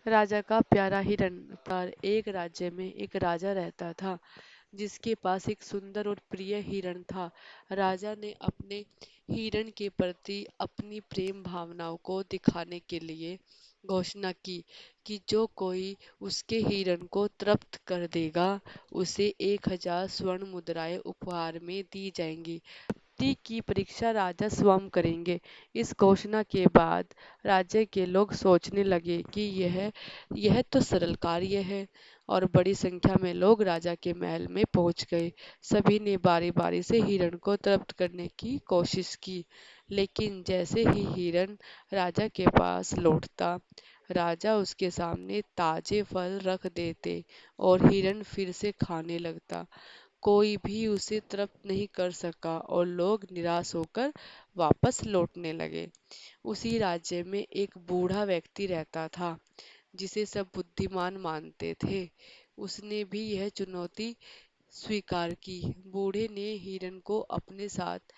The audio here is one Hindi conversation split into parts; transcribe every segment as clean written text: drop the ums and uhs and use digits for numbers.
राजा का प्यारा हिरण। पर एक राज्य में एक राजा रहता था जिसके पास एक सुंदर और प्रिय हिरण था। राजा ने अपने हिरण के प्रति अपनी प्रेम भावनाओं को दिखाने के लिए घोषणा की कि जो कोई उसके हिरण को तृप्त कर देगा उसे 1,000 स्वर्ण मुद्राएं उपहार में दी जाएंगी। ती की परीक्षा राजा स्वयं करेंगे। इस घोषणा के बाद राज्य के लोग सोचने लगे कि यह तो सरल कार्य है और बड़ी संख्या में लोग राजा के महल में पहुंच गए। सभी ने बारी बारी से हिरण को तृप्त करने की कोशिश की, लेकिन जैसे ही हिरण राजा के पास लौटता, राजा उसके सामने ताजे फल रख देते और हिरण फिर से खाने लगता। कोई भी उसे तृप्त नहीं कर सका और लोग निराश होकर वापस लौटने लगे। उसी राज्य में एक बूढ़ा व्यक्ति रहता था जिसे सब बुद्धिमान मानते थे। उसने भी यह चुनौती स्वीकार की। बूढ़े ने हिरन को अपने साथ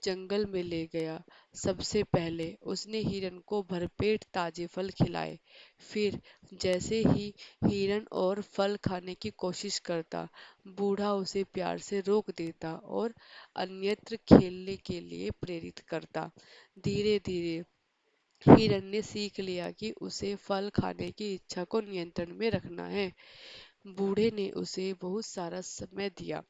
जंगल में ले गया। सबसे पहले उसने हिरन को भरपेट ताजे फल खिलाए। फिर जैसे ही हिरन और फल खाने की कोशिश करता, बूढ़ा उसे प्यार से रोक देता और अन्यत्र खेलने के लिए प्रेरित करता। धीरे धीरे हिरन ने सीख लिया कि उसे फल खाने की इच्छा को नियंत्रण में रखना है। बूढ़े ने उसे बहुत सारा समय दिया,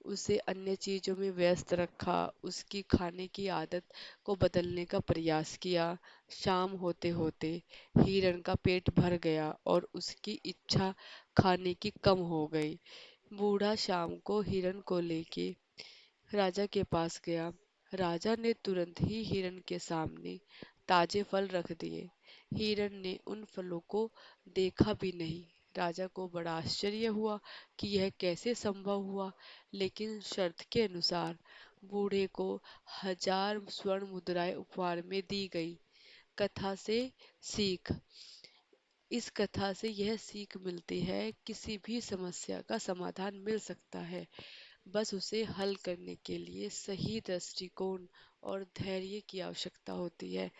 उसे अन्य चीजों में व्यस्त रखा, उसकी खाने की आदत को बदलने का प्रयास किया। शाम होते होते हिरण का पेट भर गया और उसकी इच्छा खाने की कम हो गई। बूढ़ा शाम को हिरण को लेके राजा के पास गया। राजा ने तुरंत ही हिरण के सामने ताजे फल रख दिए। हिरण ने उन फलों को देखा भी नहीं। राजा को बड़ा आश्चर्य हुआ कि यह कैसे संभव हुआ, लेकिन शर्त के अनुसार बूढ़े को 1,000 स्वर्ण मुद्राएं उपहार में दी गई। कथा से सीख। इस कथा से यह सीख मिलती है, किसी भी समस्या का समाधान मिल सकता है, बस उसे हल करने के लिए सही दृष्टिकोण और धैर्य की आवश्यकता होती है।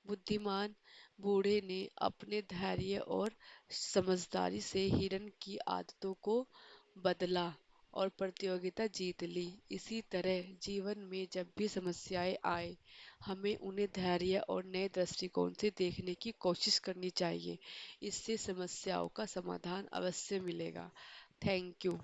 बुद्धिमान बूढ़े ने अपने धैर्य और समझदारी से हिरन की आदतों को बदला और प्रतियोगिता जीत ली। इसी तरह जीवन में जब भी समस्याएं आए, हमें उन्हें धैर्य और नए दृष्टिकोण से देखने की कोशिश करनी चाहिए। इससे समस्याओं का समाधान अवश्य मिलेगा। Thank you.